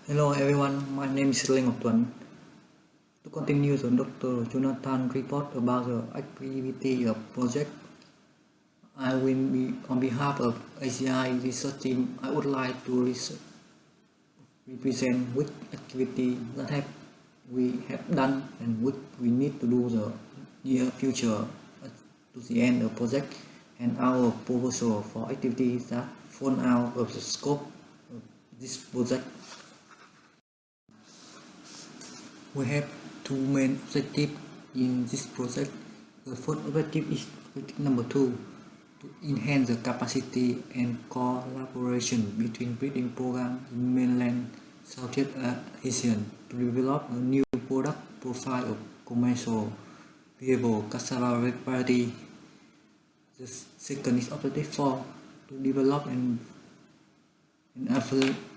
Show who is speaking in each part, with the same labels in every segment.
Speaker 1: Hello everyone, my name is Ngọc Tuấn. To continue the Dr. Jonathan report about the activity of project, I will be on behalf of AGI research team. I would like to represent which activity that we have done and what we need to do the near future to the end of project and our proposal for activities that fall out of the scope of this project. We have two main objectives in this project. The first objective is objective number 2, to enhance the capacity and collaboration between breeding programs in mainland Southeast Asia to develop a new product profile of commercial viable cassava variety. The second is objective 4, to develop and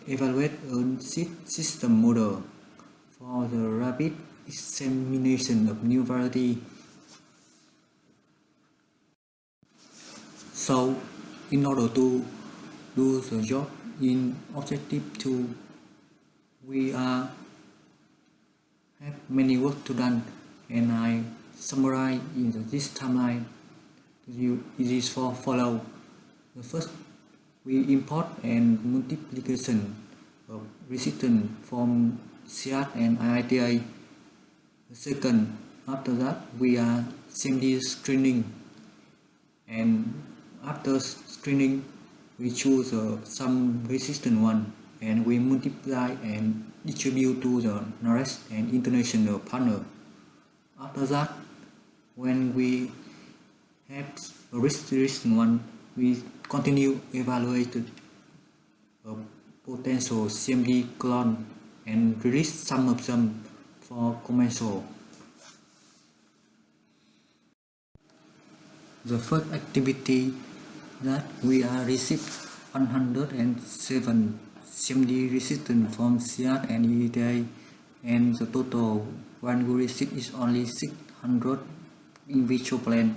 Speaker 1: evaluate a seed system model for the rapid dissemination of new variety. So, in order to do the job in objective 2, we have many work to done, and I summarize in this timeline. It is for follow. The first, we import and multiplication of resistant from CIAT and IITA. The second, after that, we are CMD screening, and after screening, we choose some resistant one, and we multiply and distribute to the NARES and International partner. After that, when we have a resistant one, we continue evaluate a potential CMD clone and release some of them for commercial. The first activity that we are received 107 CMD resistant from CIAT and IITA, and the total one we received is only 600 in vitro plant.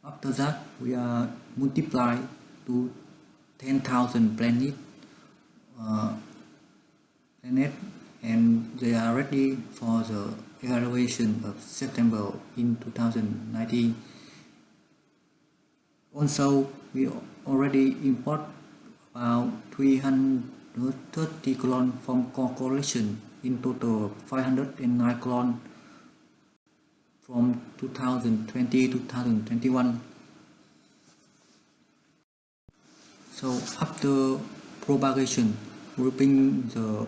Speaker 1: After that, we are multiply to 10,000 planet, and they are ready for the evaluation of September in 2019. Also, we already import about 330 clones from collection, in total 509 clones from 2020-2021. So after propagation, grouping the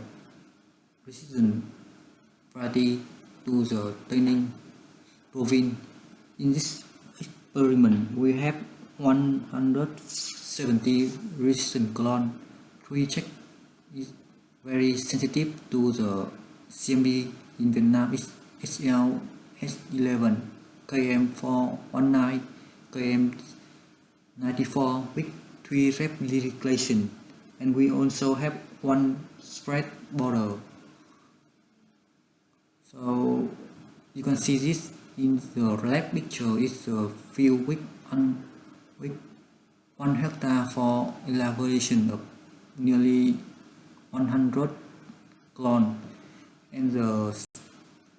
Speaker 1: resistant variety to the training province. In this experiment, we have 170 resistant clones. 3 check is very sensitive to the CMD in Vietnam is SL S11, KM419, KM94 with 3 replication, and we also have 1 spread border. So you can see this in the left picture is a field with 1 hectare for elaboration of nearly 100 clones. And the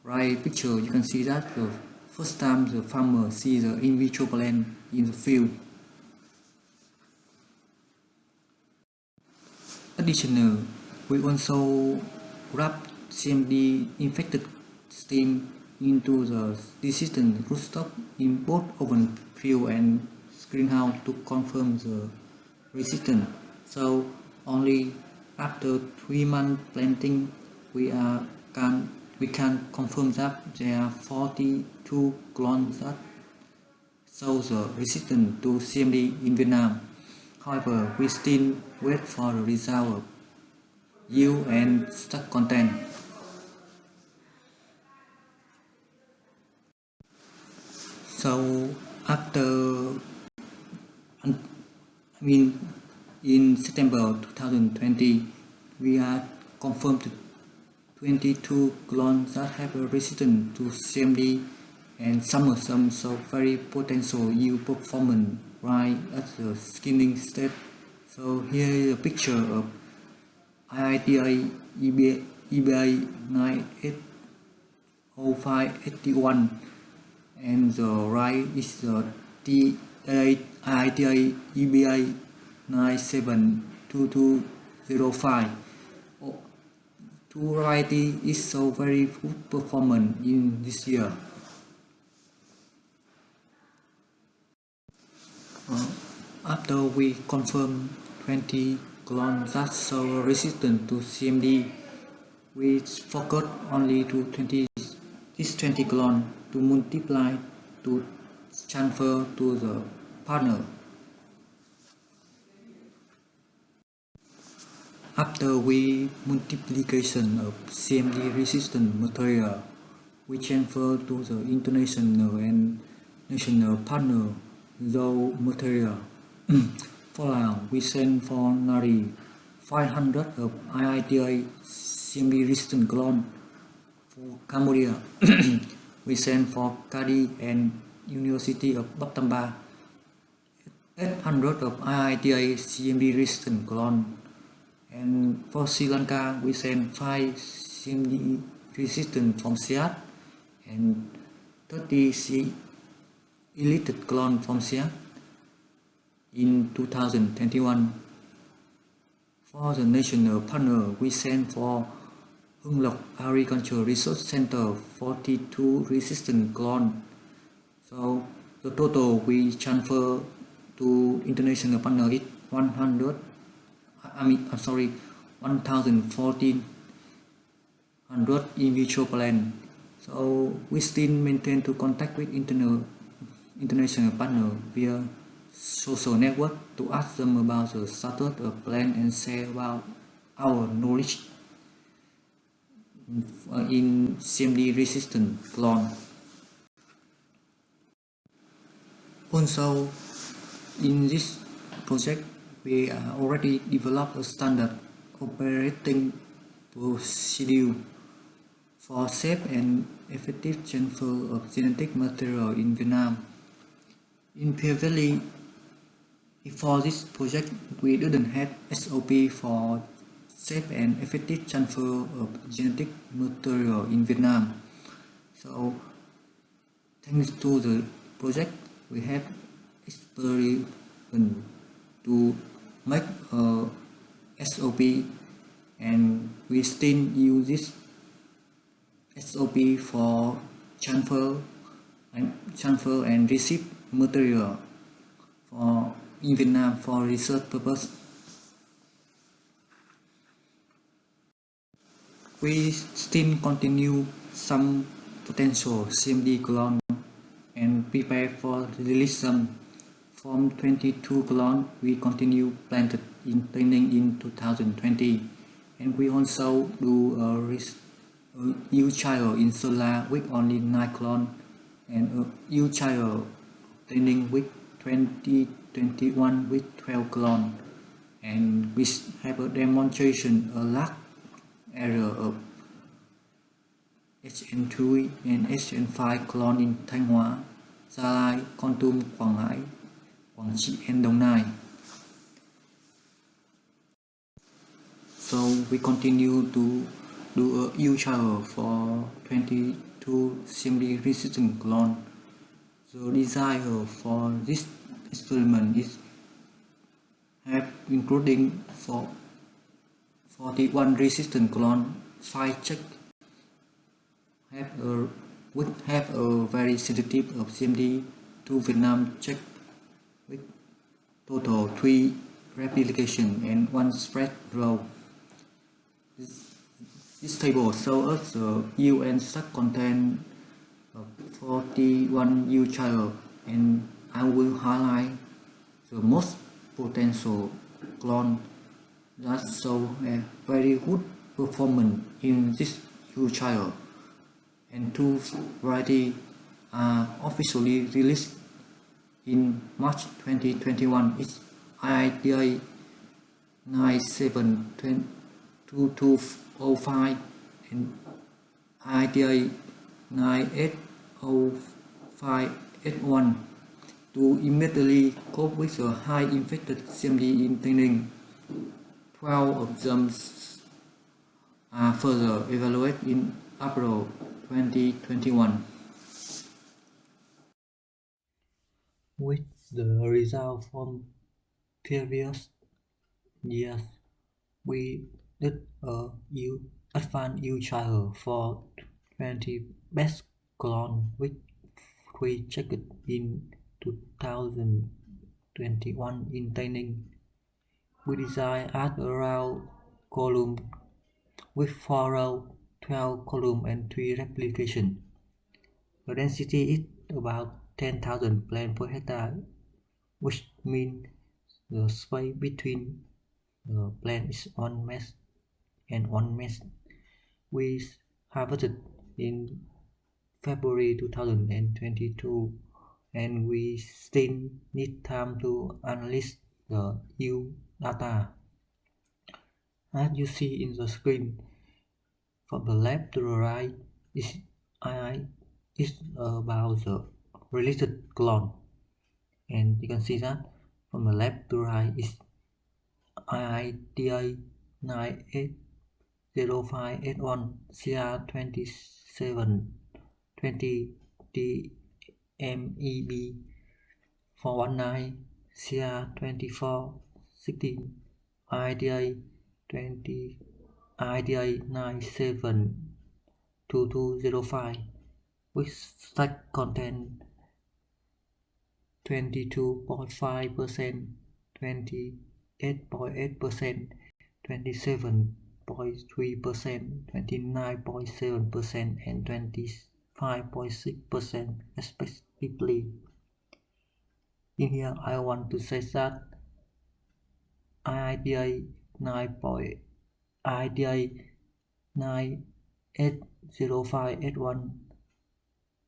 Speaker 1: right picture, you can see that the first time the farmer sees the in vitro plant in the field. Additionally, we also wrap CMD infected stem into the resistant rootstock in both open field and greenhouse to confirm the resistance. So only after 3 months planting, we can confirm that there are 42 clones that show the resistance to CMD in Vietnam. However, we still wait for the result of yield and stock content. So after, in September 2020, we are confirmed 22 clones that have a resistance to CMD, and some of them show very potential yield performance right at the skinning state. So here is a picture of IITA EBA 980581, and the right is the CIAT EBA 972205. Two varieties is so very good performance in this year. After we confirm 20 clones that so resistant to CMD, we focus only to 20 clones to multiply to transfer to the partner. After we multiplication of CMD resistant material, we transfer to the international and national partner those material. For now, we send for NARES 500 of IITA CMD resistant clone. For Cambodia, we send for Kadi and University of Battambang 800 of IITA CMD resistant clone. And for Sri Lanka, we send 5 CMD resistant from CIAT and 30 CIAT clone from CIAT in 2021. For the national partner, we send for Ngọc Agriculture Research Center 42 resistant clone. So the total we transfer to international partner is 1,400 individual plant. So we still maintain to contact with international partner via social network to ask them about the status of plant and share about our knowledge in CMD resistant clone. Also, in this project, we already developed a standard operating procedure for safe and effective transfer of genetic material in Vietnam. In previously, before this project, we didn't have SOP for safe and effective transfer of genetic material in Vietnam. So, thanks to the project, we have experiment to make a SOP, and we still use this SOP for transfer and receive material for in Vietnam for research purpose. We still continue some potential CMD clone and prepare for release them. From 22 clone, we continue planted in training in 2020, and we also do a yield trial in solar with only 9 clone and a yield trial training with 2021 with 12 clone, and we have a demonstration a large area of HN3 and HN5 clone in Thanh Hóa, Gia Lai, Kon Tum, Quảng Ngãi, Quảng Trị and Đồng Nai. So we continue to do a yield trial for 22 CMD resistant clone. The design for this experiment is including for 41 resistant clone, 5 check have a very sensitive of CMD, 2 Vietnam check with total 3 replication and 1 spread row. This table shows us the yield and stock content of 41 yield trial, and I will highlight the most potential clone that show a very good performance in this yield trial, and 2 varieties are officially released in March 2021. It's IITA 972205 and IITA 980581 to immediately cope with the high infected CMD in training. 12 of them are further evaluated in April 2021. With the result from previous years, we did a advanced yield trial for 20 best clone which we checked in 2021 in training. We designed at around column with 4 rows, 12 columns and 3 replications. The density is about 10,000 plants per hectare, which means the space between the plant is 1 mesh and 1 mesh. We harvested in February 2022 and we still need time to analyze the yield data. As you see in the screen, from the left to the right is about the released clone, and you can see that from the left to right is IITA 980581 CR27 20 TMEB 419 CR24 16 IDA 20 IDA 972205 with stack content 22.5%, 28.8%, 27.3%, 29.7% and 25.6% respectively. In here I want to say that IDA 980581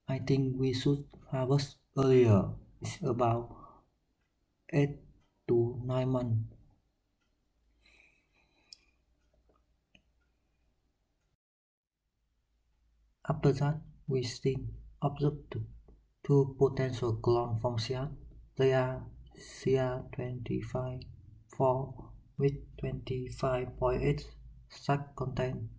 Speaker 1: I think we should harvest earlier. It's about 8 to 9 months. After that, we still observed 2 potential clones from CIAT. They are CR25-4 with 25.8 stack content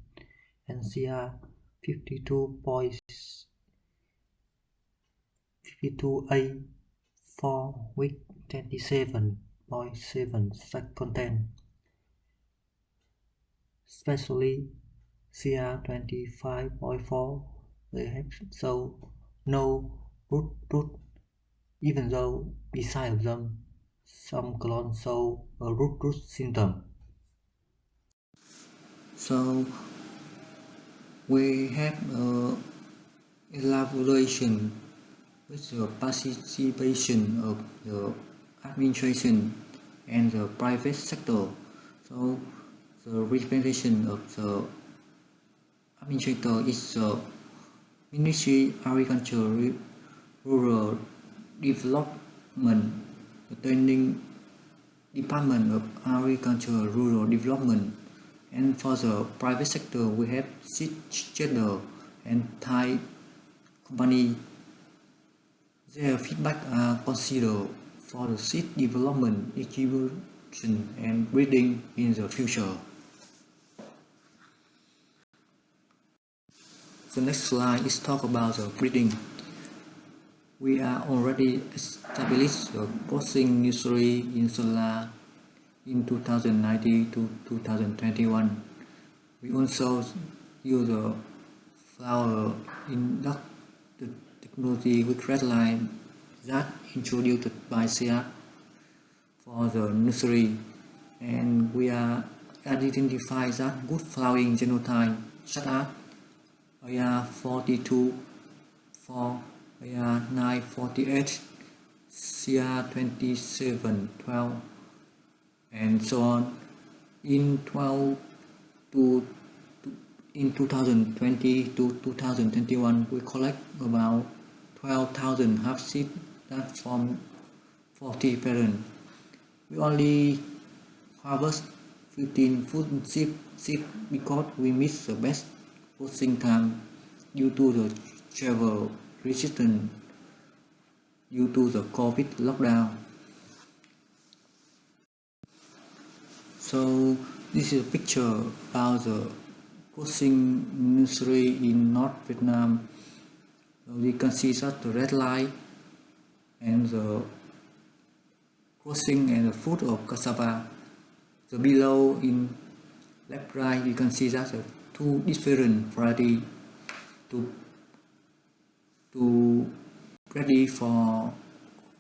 Speaker 1: and CR52.52A4 with 27.7 stack content. Especially CR25.4, they have so no root, even though beside them some clones show a root symptom. So we have elaboration with the participation of the administration and the private sector. So the representation of the administrator is the Ministry of Agriculture, Rural Development, the Training Department of Agriculture, Rural Development, and for the private sector we have Cisgender and Thai company. Their feedback are considered for the seed development, distribution and breeding in the future. The next slide is talk about the breeding. We are already established a crossing nursery in Sola in 2019 to 2021. We also use the flower inductive technology with red line that introduced by CIAT for the nursery, and we are identify that good flowering genotype such as AR42 for AR948, CR2712 and so on. In 2020 to 2021 we collect about 12,000 half seed that from 40 parents. We only harvest 15 food seed because we miss the best posting time due to the travel resistance due to the COVID lockdown. So this is a picture about the crossing nursery in North Vietnam. We can see that the red line and the crossing and the fruit of cassava. The below in left right you can see that the two different varieties to ready for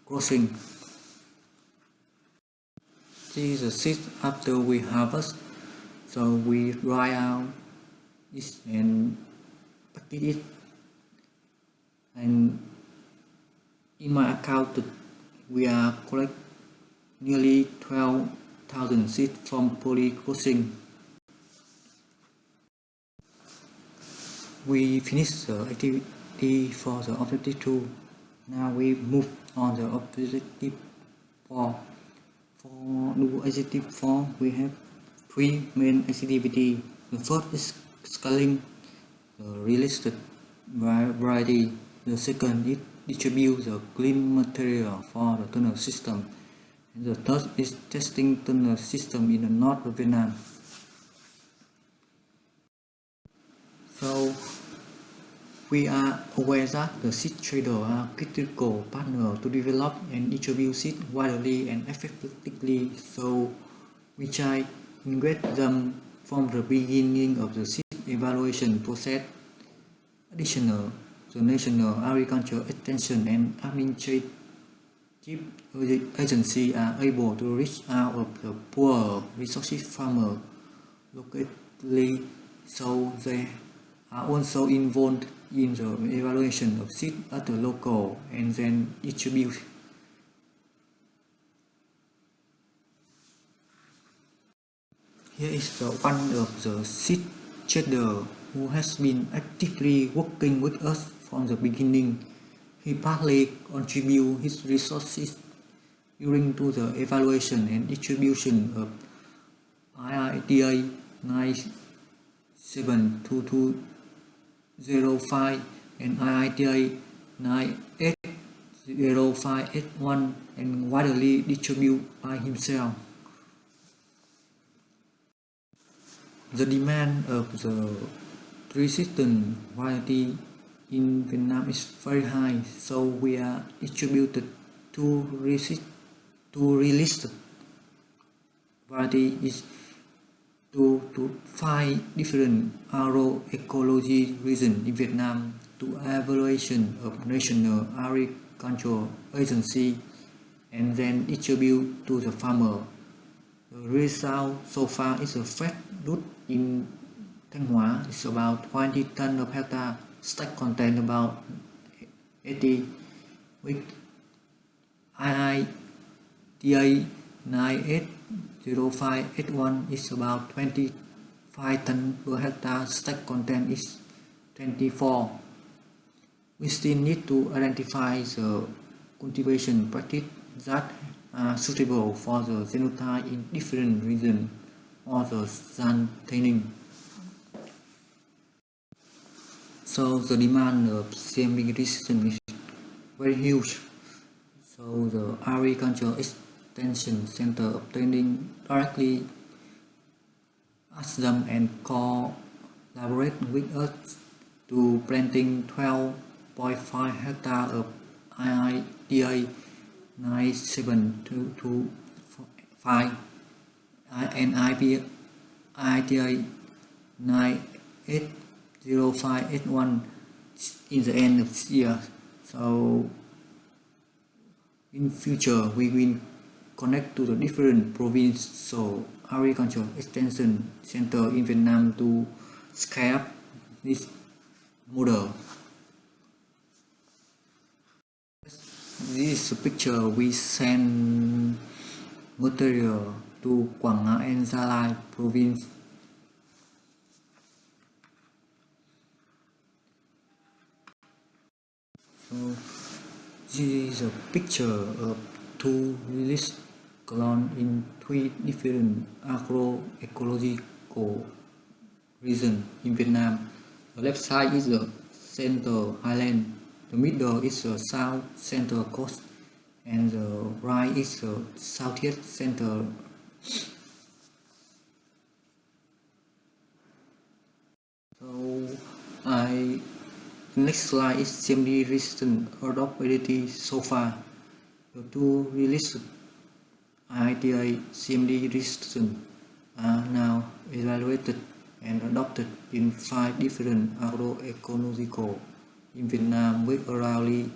Speaker 1: crossing. This is the seed after we harvest, so we dry out it and package it. And in my account, we are collect nearly 12,000 seeds from poly crossing. We finished the activity for the objective 2. Now we move on the objective 4. For the objective 4, we have 3 main activities. The first is scaling the realistic variety. The second is distribute the clean material for the tunnel system. And the third is testing tunnel system in the north of Vietnam. So we are aware that the seed traders are critical partners to develop and distribute seeds widely and effectively. So we try to integrate them from the beginning of the seed evaluation process. Additional, the National Agriculture Extension and Administrative Agency are able to reach out of the poor resources farmers locally, so they are also involved in the evaluation of seed at the local and then distribute. Here is the one of the seed trader who has been actively working with us from the beginning. He partly contributed his resources during to the evaluation and distribution of IITA 972205 and IITA 980581 and widely distributed by himself. The demand of the resistant variety in Vietnam is very high, so we are distributed to resistant variety is to 5 different agroecology regions in Vietnam to evaluation of National Agriculture Agency and then distribute to the farmer. The result so far is a fat root in Thanh Hóa. It's about 20 tons of hectare, stack content about 80, with IITA 980581 is about 25 tons per hectare, stack content is 24. We still need to identify the cultivation practice that are suitable for the genotype in different regions or the sun tanning. So the demand of CMD Resistant is very huge. So the Agriculture Extension Center obtaining directly ask them and collaborate with us to planting 12.5 hectares of IITA 972205 and IITA 980581 in the end of this year. So in future we will connect to the different provinces, so Agriculture Extension Center in Vietnam to scale up this model. This is a picture we send material to Quảng Ngãi and Gia Lai province. So this is a picture of 2 released clones in 3 different agroecological regions in Vietnam. The left side is the Central Highland, the middle is the South Central Coast, and the right is the Southeast Central So next slide is CMD resistant adoptability so far. The two released IITA CMD resistant are now evaluated and adopted in 5 different agroecological in Vietnam with around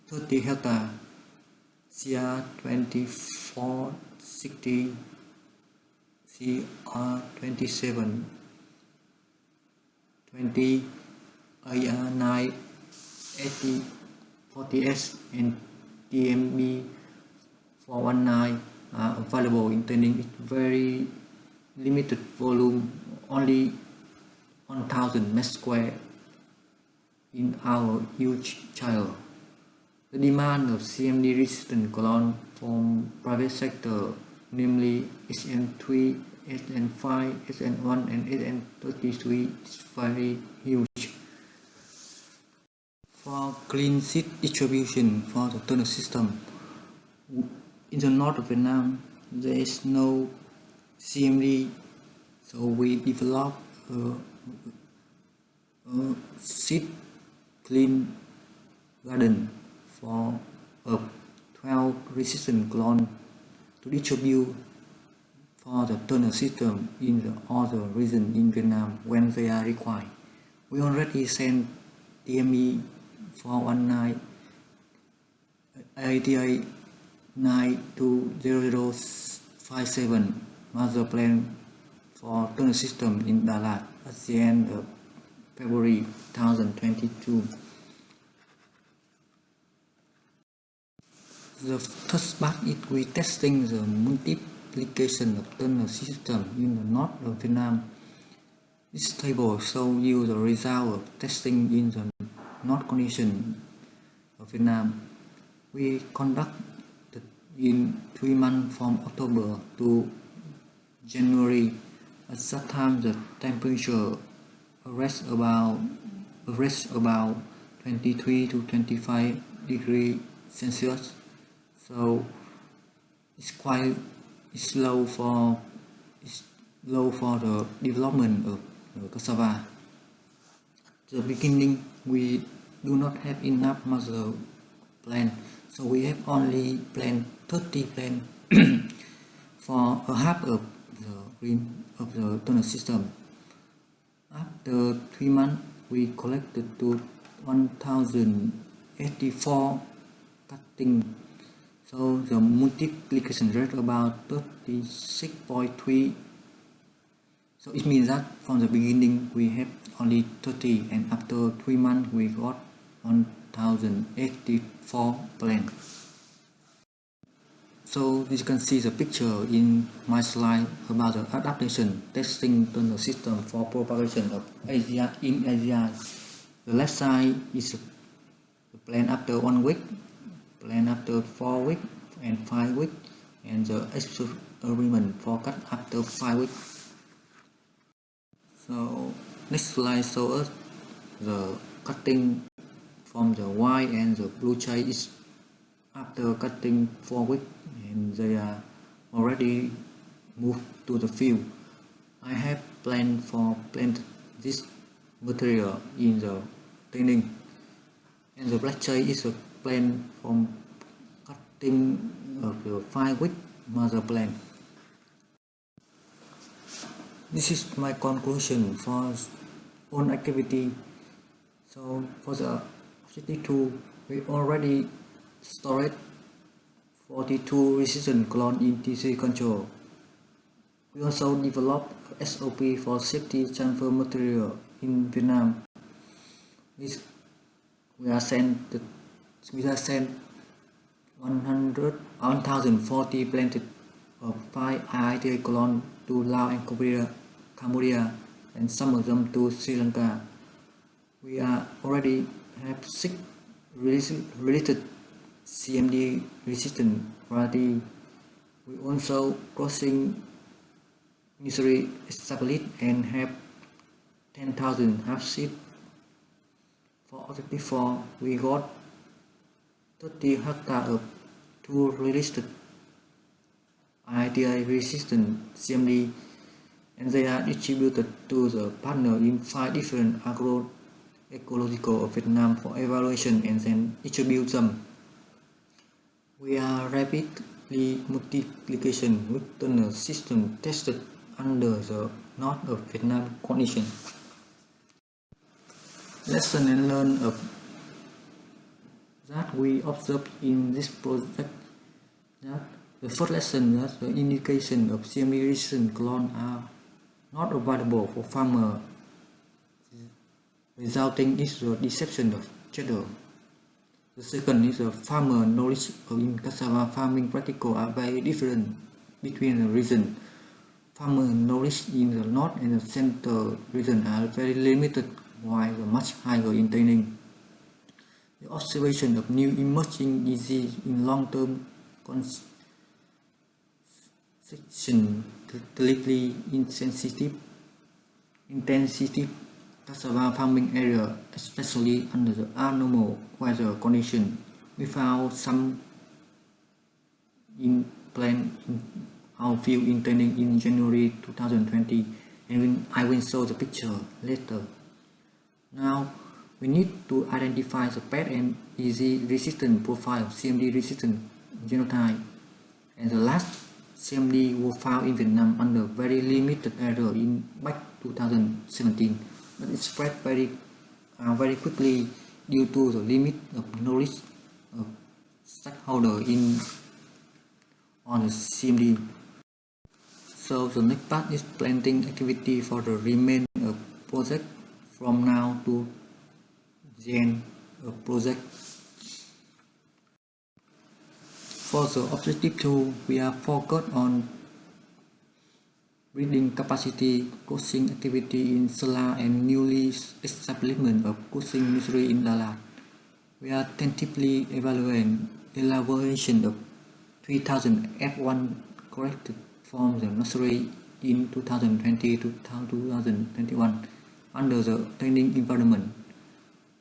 Speaker 1: 30 hectares. CR 2460, CR 2720, AR 980, 40S, and TMB 419 are available, intending it very limited volume, only 1000 meters square in our huge child. The demand of CMD resistant clone from private sector, namely SN3, SN5, SN1, and SN33, is very huge. For clean seed distribution for the tunnel system, in the north of Vietnam, there is no CMD, so we developed a seed clean garden for a 12 resistant clone to distribute for the tunnel system in the other region in Vietnam when they are required. We already sent TME 419 ATA 9200057 master plan for tunnel system in Đà Lạt at the end of February 2022. The first part is we testing the multiplication of tunnel system in the north of Vietnam. This table shows you the result of testing in the north condition of Vietnam. We conducted in 3 months from October to January. At that time, the temperature rests about 23 to 25 degrees Celsius. So it's low for the development of cassava. At the beginning, we do not have enough master plan, so we have only planned 30 plants for a half of the tunnel system. After 3 months, we collected to 1084 cutting. So the multiplication rate about 36.3. So it means that from the beginning we have only 30, and after 3 months we got 1084 plants. So you can see the picture in my slide about the adaptation testing tunnel system for propagation of AGI in AGI. The left side is the plant after 1 week, plant after 4 weeks and 5 weeks, and the experiment for cut after 5 weeks. So next slide shows us the cutting from the white and the blue chai is after cutting 4 weeks, and they are already moved to the field. I have planned this material in the training, and the black chai is a plan from cutting of the 5 week mother plan. This is my conclusion for own activity. So for the objective 2, we already stored 42 resistant clone in TC control. We also developed SOP for safety transfer material in Vietnam. We are sent 1040 planted of 5 IITA clone to Laos and Cambodia, and some of them to Sri Lanka. We are already have 6 related CMD resistant variety. We also crossing nursery established and have 10,000 half seed. For objective 4, we got 30 hectares of 2 released IITA resistant CMD and they are distributed to the partner in 5 different agroecological of Vietnam for evaluation and then distribute them. We are rapidly multiplication within a system tested under the north of Vietnam condition. Lesson and learn of that we observed in this project. That the first lesson that the indication of CMD resistant clones are not available for farmer, resulting in the deception of cheddar. The second is the farmer knowledge in cassava farming practical are very different between the region. Farmer knowledge in the north and the center region are very limited, while much higher in training. The observation of new emerging disease in long-term consecutive clinically intensive cassava farming area, especially under the abnormal weather condition. We found some in plant in our field in training in January 2020, and I will show the picture later. Now we need to identify the pest and disease resistant profile of CMD resistant genotype, and the last CMD was found in Vietnam under very limited area in back 2017, but it spread very quickly due to the limit of knowledge of stakeholder on the CMD. So the next part is planting activity for the remainder of project from now to the end of project. For the objective 2, we are focused on breeding capacity, coaching activity in Sala and newly establishment of coaching nursery in Dalat. We are tentatively evaluating elaboration of 3000 F1 corrected from the nursery in 2020 to 2021 under the training environment.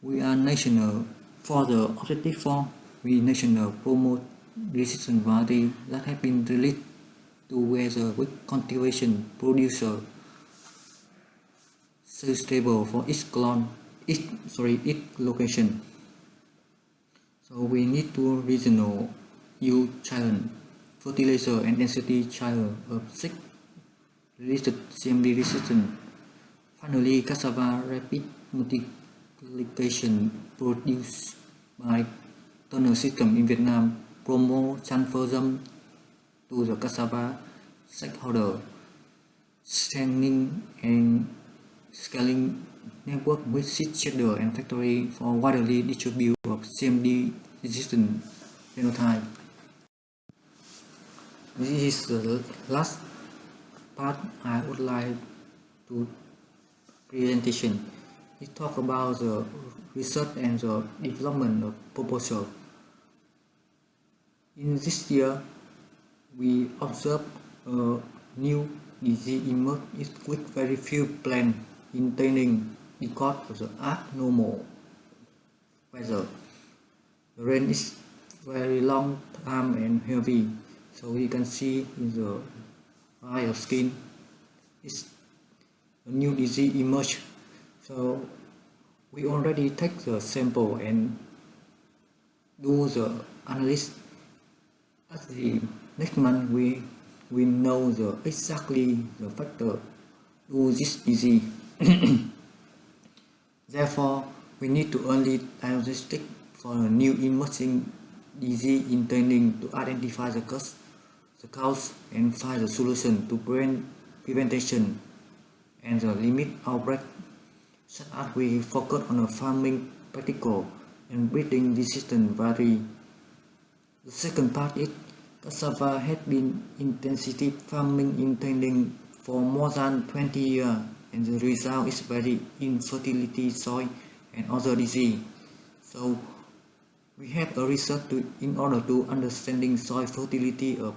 Speaker 1: We are national. For the objective 4, we national promote resistant variety that have been released to weather with cultivation producer suitable for each location. So we need to regional yield challenge, fertilizer and density challenge of 6 listed CMD resistant. Finally, cassava rapid multiplication produced by tunnel system in Vietnam promote transfer them to the cassava stakeholder, strengthening and scaling network with seed cheddar and factory for widely distribution of CMD resistant phenotype. This is the last part I would like to presentation. It talk about the research and the development of proposal. In this year, we observe a new disease emerge with very few plants in training because of the abnormal weather. The rain is very long time and heavy, so you can see in the eye of skin, it's a new disease emerge. So we already take the sample and do the analysis. At the next month, we know exactly the factor to this disease. Therefore, we need to early diagnostic for a new emerging disease in training to identify the cause, and find the solution to prevention and the limit outbreak. Such as we focus on a farming practical and breeding resistant variety. The second part is cassava has been intensive farming in training for more than 20 years, and the result is very infertility, soil and other disease. So we have a research in order to understanding soil fertility of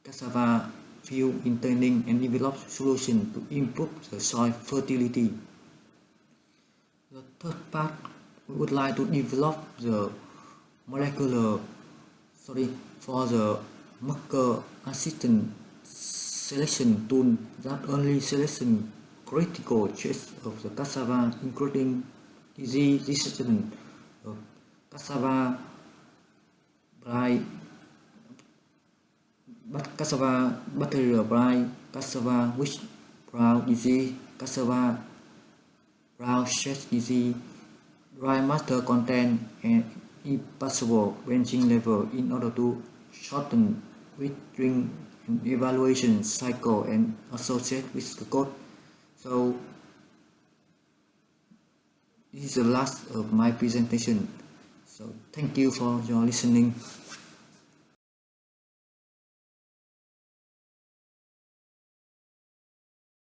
Speaker 1: cassava field in training and develop solution to improve the soil fertility. The third part, we would like to develop the molecular for the marker assistant selection tool that only selection critical traits of the cassava, including disease resistant cassava, cassava bacterial blight, cassava witch brown disease, cassava brown shell disease, dry matter content, and impossible benching level in order to shorten withering and evaluation cycle and associate with the code. So this is the last of my presentation. So thank you for your listening.